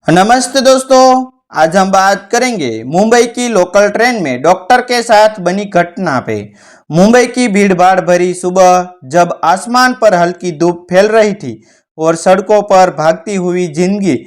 नमस्ते दोस्तों, आज हम बात करेंगे मुंबई की लोकल ट्रेन में डॉक्टर के साथ बनी घटना पे। मुंबई की भीड़भाड़ भरी सुबह जब आसमान पर हल्की धूप फैल रही थी और सड़कों पर भागती हुई जिंदगी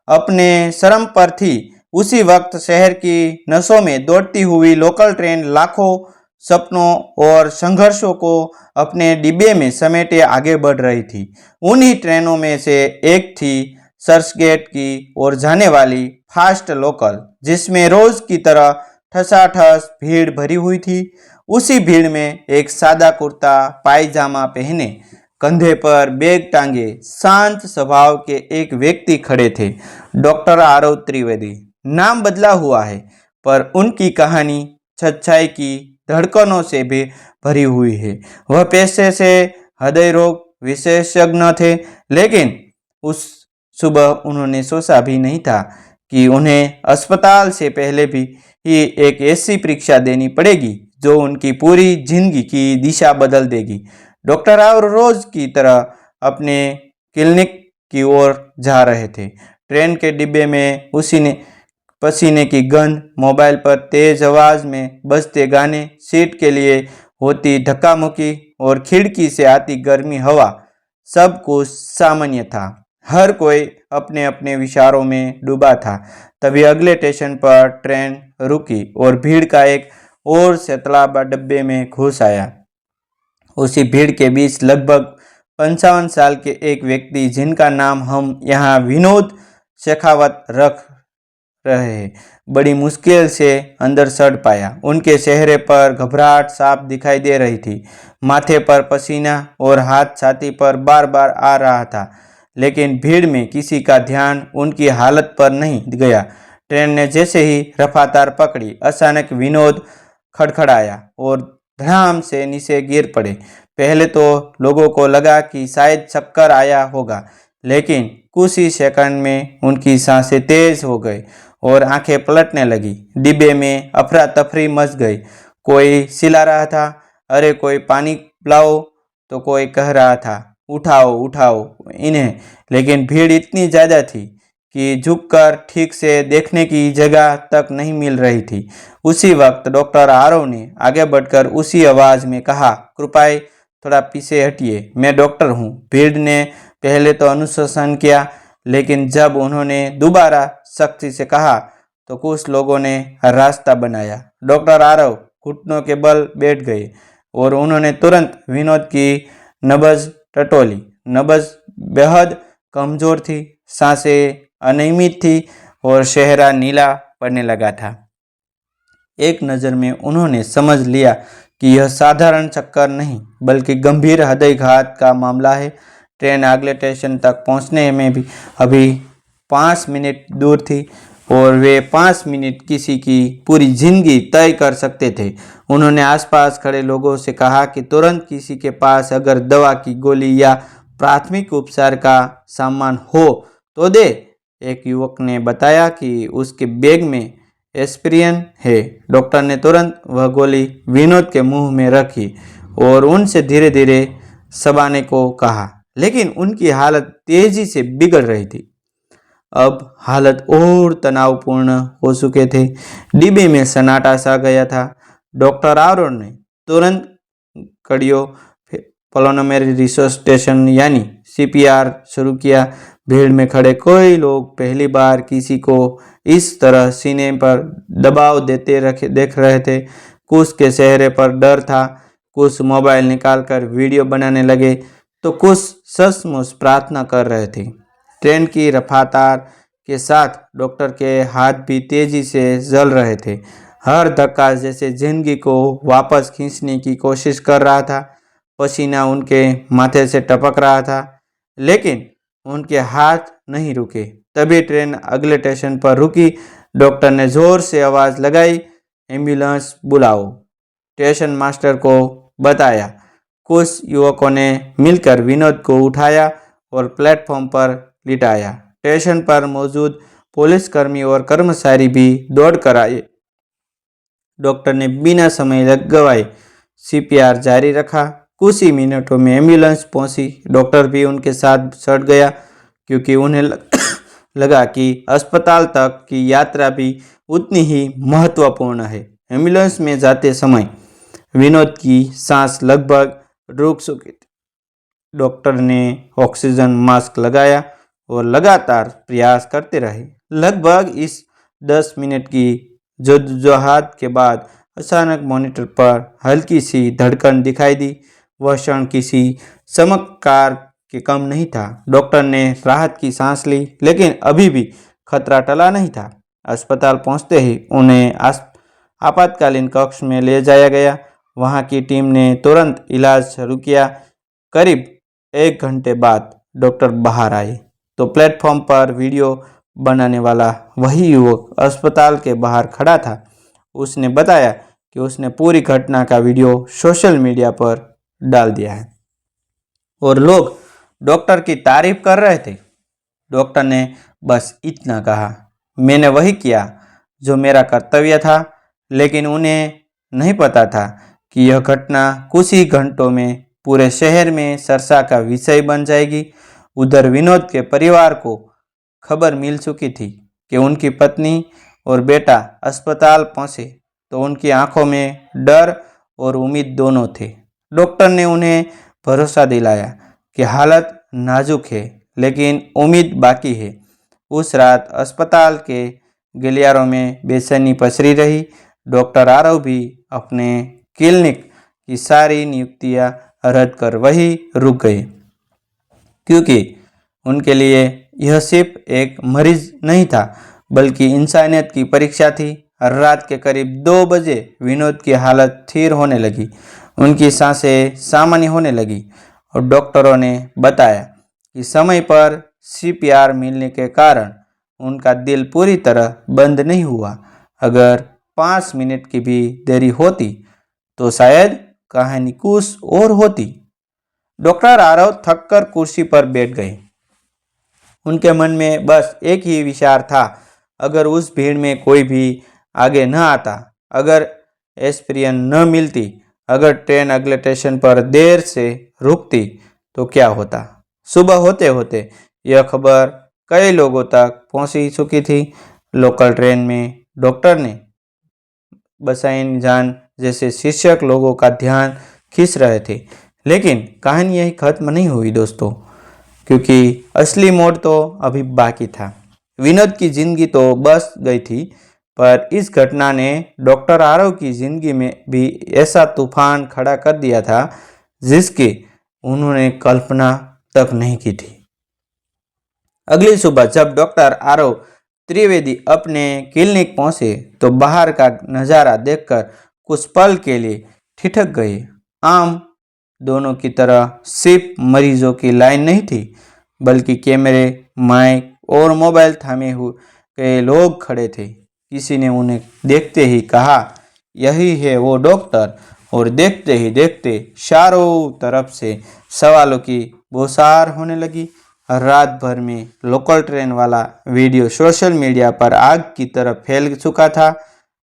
अपने शर्म पर थी, उसी वक्त शहर की नसों में दौड़ती हुई लोकल ट्रेन लाखों सपनों और संघर्षों को अपने डिब्बे में समेटे आगे बढ़ रही थी। उन्हीं ट्रेनों में से एक थी चर्चगेट की ओर जाने वाली फास्ट लोकल, जिसमें रोज की तरह ठसाठस भीड़ भरी हुई थी। उसी भीड़ में एक सादा कुर्ता पायजामा पहने, कंधे पर बैग टांगे शांत स्वभाव के एक व्यक्ति खड़े थे। डॉक्टर आरव त्रिवेदी। नाम बदला हुआ है, पर उनकी कहानी सच्चाई की धड़कनों से भी भरी हुई है। वह पेशे से हृदय रोग विशेषज्ञ थे, लेकिन उस सुबह उन्होंने सोचा भी नहीं था कि उन्हें अस्पताल से पहले भी ही एक ऐसी परीक्षा देनी पड़ेगी जो उनकी पूरी जिंदगी की दिशा बदल देगी। डॉक्टर राव रोज की तरह अपने क्लिनिक की ओर जा रहे थे। ट्रेन के डिब्बे में उसी ने पसीने की गंध, मोबाइल पर तेज आवाज में बजते गाने, सीट के लिए होती धक्का मुक्की और खिड़की से आती गर्मी हवा, सब कुछ सामान्य था। हर कोई अपने अपने विचारों में डूबा था। तभी अगले स्टेशन पर ट्रेन रुकी और भीड़ का एक और शैताब डब्बे में घुस आया। उसी भीड़ के बीच लगभग 55 साल के एक व्यक्ति, जिनका नाम हम यहाँ विनोद शेखावत रख रहे हैं, बड़ी मुश्किल से अंदर सड़ पाया। उनके चेहरे पर घबराहट साफ दिखाई दे रही थी, माथे पर पसीना और हाथ छाती पर बार बार आ रहा था, लेकिन भीड़ में किसी का ध्यान उनकी हालत पर नहीं गया। ट्रेन ने जैसे ही रफ्तार पकड़ी, अचानक विनोद खड़खड़ाया और धड़ाम से नीचे गिर पड़े। पहले तो लोगों को लगा कि शायद चक्कर आया होगा, लेकिन कुछ ही सेकंड में उनकी सांसें तेज हो गई और आंखें पलटने लगी। डिब्बे में अफरा तफरी मच गई। कोई चिल्ला रहा था, अरे कोई पानी पिलाओ, तो कोई कह रहा था, उठाओ उठाओ इन्हें। लेकिन भीड़ इतनी ज़्यादा थी कि झुककर ठीक से देखने की जगह तक नहीं मिल रही थी। उसी वक्त डॉक्टर आरव ने आगे बढ़कर उसी आवाज़ में कहा, कृपया थोड़ा पीछे हटिए, मैं डॉक्टर हूँ। भीड़ ने पहले तो अनुशासन किया, लेकिन जब उन्होंने दोबारा सख्ती से कहा तो कुछ लोगों ने रास्ता बनाया। डॉक्टर आरव घुटनों के बल बैठ गए और उन्होंने तुरंत विनोद की नब्ज टटोली। नब्ज बेहद कमजोर थी, सांसें अनियमित थी और चेहरा नीला पड़ने लगा था। एक नज़र में उन्होंने समझ लिया कि यह साधारण चक्कर नहीं, बल्कि गंभीर हृदयघात का मामला है। ट्रेन अगले स्टेशन तक पहुंचने में भी अभी 5 मिनट दूर थी और वे 5 मिनट किसी की पूरी जिंदगी तय कर सकते थे। उन्होंने आसपास खड़े लोगों से कहा कि तुरंत किसी के पास अगर दवा की गोली या प्राथमिक उपचार का सामान हो तो दे। एक युवक ने बताया कि उसके बैग में एस्पिरिन है। डॉक्टर ने तुरंत वह गोली विनोद के मुंह में रखी और उनसे धीरे धीरे चबाने को कहा, लेकिन उनकी हालत तेजी से बिगड़ रही थी। अब हालत और तनावपूर्ण हो चुके थे। डिब्बे में सन्नाटा सा गया था। डॉक्टर आरव ने तुरंत कड़ियों पल्मोनरी रिसोसिटेशन यानी सीपीआर शुरू किया। भीड़ में खड़े कई लोग पहली बार किसी को इस तरह सीने पर दबाव देख रहे थे। कुछ के चेहरे पर डर था, कुछ मोबाइल निकालकर वीडियो बनाने लगे, तो कुछ सचमुच प्रार्थना कर रहे थे। ट्रेन की रफ्तार के साथ डॉक्टर के हाथ भी तेजी से जल रहे थे। हर धक्का जैसे जिंदगी को वापस खींचने की कोशिश कर रहा था। पसीना उनके माथे से टपक रहा था, लेकिन उनके हाथ नहीं रुके। तभी ट्रेन अगले स्टेशन पर रुकी। डॉक्टर ने जोर से आवाज़ लगाई, एम्बुलेंस बुलाओ। स्टेशन मास्टर को बताया। कुछ युवकों ने मिलकर विनोद को उठाया और प्लेटफॉर्म पर लिटाया। स्टेशन पर मौजूद पुलिसकर्मी और कर्मचारी भी दौड़कर आए। डॉक्टर ने बिना समय गवाए सीपीआर जारी रखा। कुछ ही मिनटों में एम्बुलेंस पहुंची। डॉक्टर भी उनके साथ चढ़ गया, क्योंकि उन्हें लगा कि अस्पताल तक की यात्रा भी उतनी ही महत्वपूर्ण है। एम्बुलेंस में जाते समय विनोद की सांस लगभग रुक चुकी थी। डॉक्टर ने ऑक्सीजन मास्क लगाया और लगातार प्रयास करते रहे। लगभग इस 10 मिनट की जद्दोजहद के बाद अचानक मॉनिटर पर हल्की सी धड़कन दिखाई दी। वह क्षण किसी चमत्कार के कम नहीं था। डॉक्टर ने राहत की सांस ली, लेकिन अभी भी खतरा टला नहीं था। अस्पताल पहुंचते ही उन्हें आपातकालीन कक्ष में ले जाया गया। वहां की टीम ने तुरंत इलाज शुरू किया। करीब 1 घंटे बाद डॉक्टर बाहर आए तो प्लेटफॉर्म पर वीडियो बनाने वाला वही युवक अस्पताल के बाहर खड़ा था। उसने बताया कि उसने पूरी घटना का वीडियो सोशल मीडिया पर डाल दिया है और लोग डॉक्टर की तारीफ कर रहे थे। डॉक्टर ने बस इतना कहा, मैंने वही किया जो मेरा कर्तव्य था। लेकिन उन्हें नहीं पता था कि यह घटना कुछ ही घंटों में पूरे शहर में चर्चा का विषय बन जाएगी। उधर विनोद के परिवार को खबर मिल चुकी थी कि उनकी पत्नी और बेटा अस्पताल पहुंचे तो उनकी आंखों में डर और उम्मीद दोनों थे। डॉक्टर ने उन्हें भरोसा दिलाया कि हालत नाजुक है, लेकिन उम्मीद बाकी है। उस रात अस्पताल के गलियारों में बेचैनी पसरी रही। डॉक्टर आरव भी अपने क्लिनिक की सारी नियुक्तियां रद्द कर वहीं रुक गए, क्योंकि उनके लिए यह सिर्फ एक मरीज नहीं था, बल्कि इंसानियत की परीक्षा थी। रात के करीब 2 बजे विनोद की हालत स्थिर होने लगी। उनकी सांसें सामान्य होने लगी और डॉक्टरों ने बताया कि समय पर सीपीआर मिलने के कारण उनका दिल पूरी तरह बंद नहीं हुआ। अगर 5 मिनट की भी देरी होती तो शायद कहानी कुछ और होती। डॉक्टर आरव थककर कुर्सी पर बैठ गए। उनके मन में बस एक ही विचार था, अगर उस भीड़ में कोई भी आगे न आता, अगर एस्पिरिन न मिलती, अगर ट्रेन अगले स्टेशन पर देर से रुकती तो क्या होता। सुबह होते होते यह खबर कई लोगों तक पहुंच चुकी थी। लोकल ट्रेन में डॉक्टर ने बचाई जान जैसे शीर्षक लोगों का ध्यान खींच रहे थे। लेकिन कहानी यही खत्म नहीं हुई दोस्तों, क्योंकि असली मोड़ तो अभी बाकी था। विनोद की जिंदगी तो बस गई थी, पर इस घटना ने डॉक्टर आरव की जिंदगी में भी ऐसा तूफान खड़ा कर दिया था जिसकी उन्होंने कल्पना तक नहीं की थी। अगली सुबह जब डॉक्टर आरव त्रिवेदी अपने क्लिनिक पहुंचे तो बाहर का नज़ारा देखकर कुछ पल के लिए ठिठक गए। आम दोनों की तरह सिर्फ मरीजों की लाइन नहीं थी, बल्कि कैमरे, माइक और मोबाइल थामे हुए लोग खड़े थे। किसी ने उन्हें देखते ही कहा, यही है वो डॉक्टर, और देखते ही देखते चारों तरफ से सवालों की बौछार होने लगी। रात भर में लोकल ट्रेन वाला वीडियो सोशल मीडिया पर आग की तरह फैल चुका था।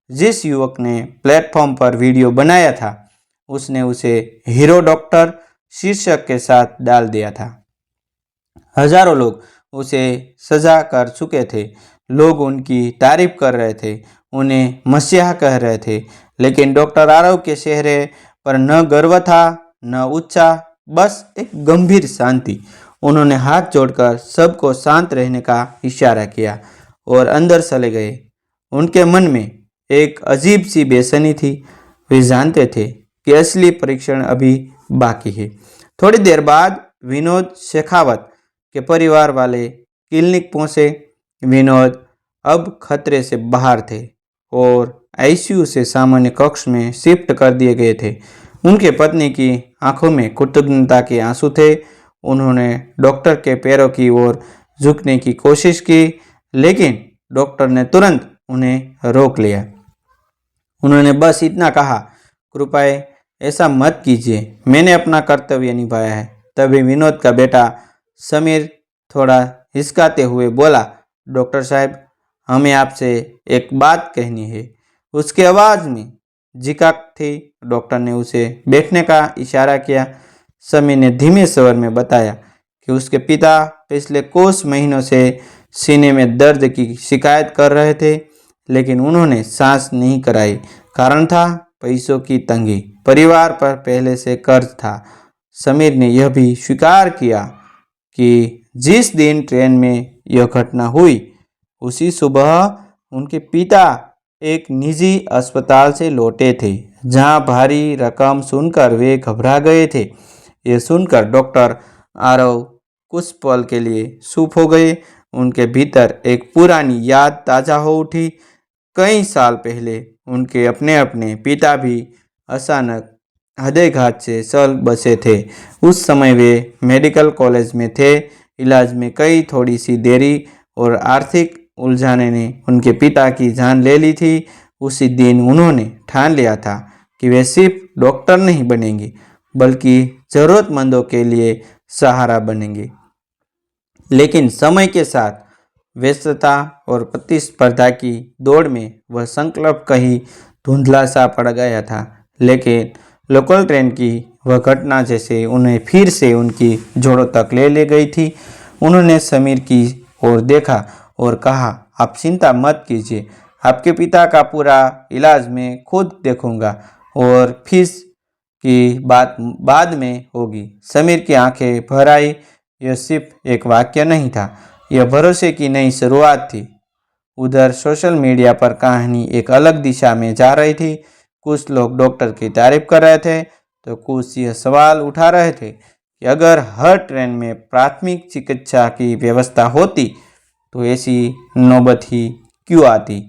जिस युवक ने प्लेटफॉर्म पर वीडियो बनाया था, उसने उसे हीरो डॉक्टर शीर्षक के साथ डाल दिया था। हजारों लोग उसे सजा कर चुके थे। लोग उनकी तारीफ कर रहे थे, उन्हें मसीहा कह रहे थे। लेकिन डॉक्टर आरव के चेहरे पर न गर्व था, न उत्साह, बस एक गंभीर शांति। उन्होंने हाथ जोड़कर सबको शांत रहने का इशारा किया और अंदर चले गए। उनके मन में एक अजीब सी बेचैनी थी। वे जानते थे कि असली परीक्षण अभी बाकी है। थोड़ी देर बाद विनोद शेखावत के परिवार वाले क्लिनिक पहुंचे। विनोद अब खतरे से बाहर थे और आईसीयू से सामान्य कक्ष में शिफ्ट कर दिए गए थे। उनके पत्नी की आंखों में कृतज्ञता के आंसू थे। उन्होंने डॉक्टर के पैरों की ओर झुकने की कोशिश की, लेकिन डॉक्टर ने तुरंत उन्हें रोक लिया। उन्होंने बस इतना कहा, कृपया ऐसा मत कीजिए, मैंने अपना कर्तव्य निभाया है। तभी विनोद का बेटा समीर थोड़ा हिचकाते हुए बोला, डॉक्टर साहब, हमें आपसे एक बात कहनी है। उसकी आवाज़ में झिझक थी। डॉक्टर ने उसे बैठने का इशारा किया। समीर ने धीमे स्वर में बताया कि उसके पिता पिछले कुछ महीनों से सीने में दर्द की शिकायत कर रहे थे, लेकिन उन्होंने सांस नहीं कराई। कारण था पैसों की तंगी, परिवार पर पहले से कर्ज था। समीर ने यह भी स्वीकार किया कि जिस दिन ट्रेन में यह घटना हुई उसी सुबह उनके पिता एक निजी अस्पताल से लौटे थे, जहां भारी रकम सुनकर वे घबरा गए थे। ये सुनकर डॉक्टर आरव कुछ पल के लिए चुप हो गए। उनके भीतर एक पुरानी याद ताज़ा हो उठी। कई साल पहले उनके अपने पिता भी अचानक हृदयघात से चल बसे थे। उस समय वे मेडिकल कॉलेज में थे। इलाज में कई थोड़ी सी देरी और आर्थिक उलझाने ने उनके पिता की जान ले ली थी। उसी दिन उन्होंने ठान लिया था कि वे सिर्फ डॉक्टर नहीं बनेंगे, बल्कि ज़रूरतमंदों के लिए सहारा बनेंगे। लेकिन समय के साथ व्यस्तता और प्रतिस्पर्धा की दौड़ में वह संकल्प कहीं धुंधला सा पड़ गया था। लेकिन लोकल ट्रेन की वह घटना जैसे उन्हें फिर से उनकी जोड़ों तक ले गई थी। उन्होंने समीर की ओर देखा और कहा, आप चिंता मत कीजिए, आपके पिता का पूरा इलाज मैं खुद देखूंगा और फीस की बात बाद में होगी। समीर की आंखें भर आई। यह सिर्फ एक वाक्य नहीं था, यह भरोसे की नई शुरुआत थी। उधर सोशल मीडिया पर कहानी एक अलग दिशा में जा रही थी। कुछ लोग डॉक्टर की तारीफ कर रहे थे तो कुछ यह सवाल उठा रहे थे कि अगर हर ट्रेन में प्राथमिक चिकित्सा की व्यवस्था होती तो ऐसी नौबत ही क्यों आती।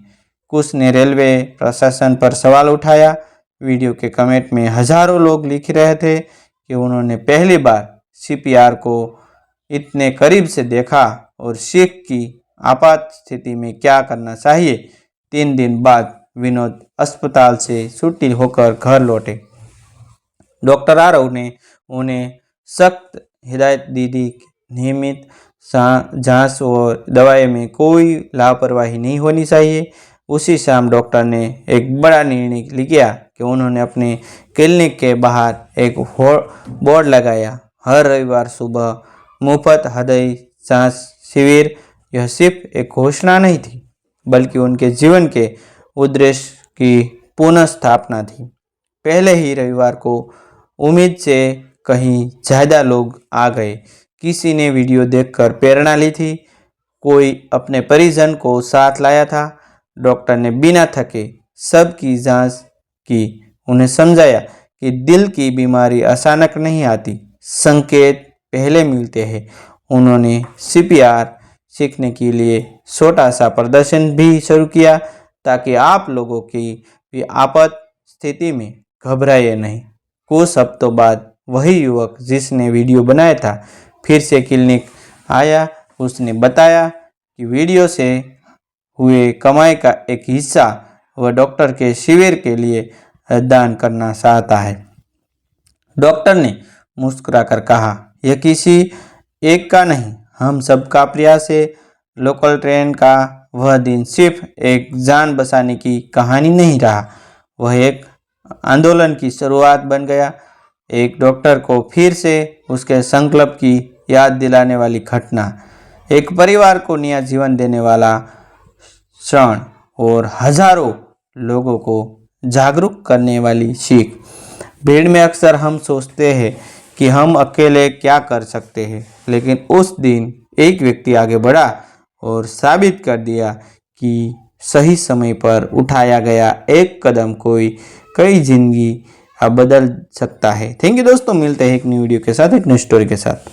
कुछ ने रेलवे प्रशासन पर सवाल उठाया। वीडियो के कमेंट में हजारों लोग लिख रहे थे कि उन्होंने पहली बार सीपीआर को इतने करीब से देखा और सीख की आपात स्थिति में क्या करना चाहिए। 3 दिन बाद विनोद अस्पताल से छुट्टी होकर घर लौटे। डॉक्टर आरव ने उन्हें सख्त हिदायत दी थी, नियमित जांच और दवाई में कोई लापरवाही नहीं होनी चाहिए। उसी शाम डॉक्टर ने एक बड़ा निर्णय लिया कि उन्होंने अपने क्लिनिक के बाहर एक बोर्ड लगाया, हर रविवार सुबह मुफ्त हृदय जांच शिविर। यह सिर्फ एक घोषणा नहीं थी, बल्कि उनके जीवन के उद्देश्य की पुनः स्थापना थी। पहले ही रविवार को उम्मीद से कहीं ज़्यादा लोग आ गए। किसी ने वीडियो देखकर प्रेरणा ली थी, कोई अपने परिजन को साथ लाया था। डॉक्टर ने बिना थके सबकी जांच की, उन्हें समझाया कि दिल की बीमारी अचानक नहीं आती, संकेत पहले मिलते हैं। उन्होंने सीपीआर सीखने के लिए छोटा सा प्रदर्शन भी शुरू किया ताकि आप लोगों की भी आपात स्थिति में घबराए नहीं। कुछ हफ्तों बाद वही युवक जिसने वीडियो बनाया था फिर से क्लिनिक आया। उसने बताया कि वीडियो से हुए कमाई का एक हिस्सा वह डॉक्टर के शिविर के लिए दान करना चाहता है। डॉक्टर ने मुस्कुराकर कहा, यह किसी एक का नहीं, हम सबका प्रयास है। लोकल ट्रेन का वह दिन सिर्फ एक जान बचाने की कहानी नहीं रहा, वह एक आंदोलन की शुरुआत बन गया। एक डॉक्टर को फिर से उसके संकल्प की याद दिलाने वाली घटना, एक परिवार को नया जीवन देने वाला क्षण और हजारों लोगों को जागरूक करने वाली सीख। भीड़ में अक्सर हम सोचते हैं कि हम अकेले क्या कर सकते हैं, लेकिन उस दिन एक व्यक्ति आगे बढ़ा और साबित कर दिया कि सही समय पर उठाया गया एक कदम कई जिंदगी बदल सकता है। थैंक यू दोस्तों, मिलते हैं एक न्यू वीडियो के साथ, एक न्यू स्टोरी के साथ।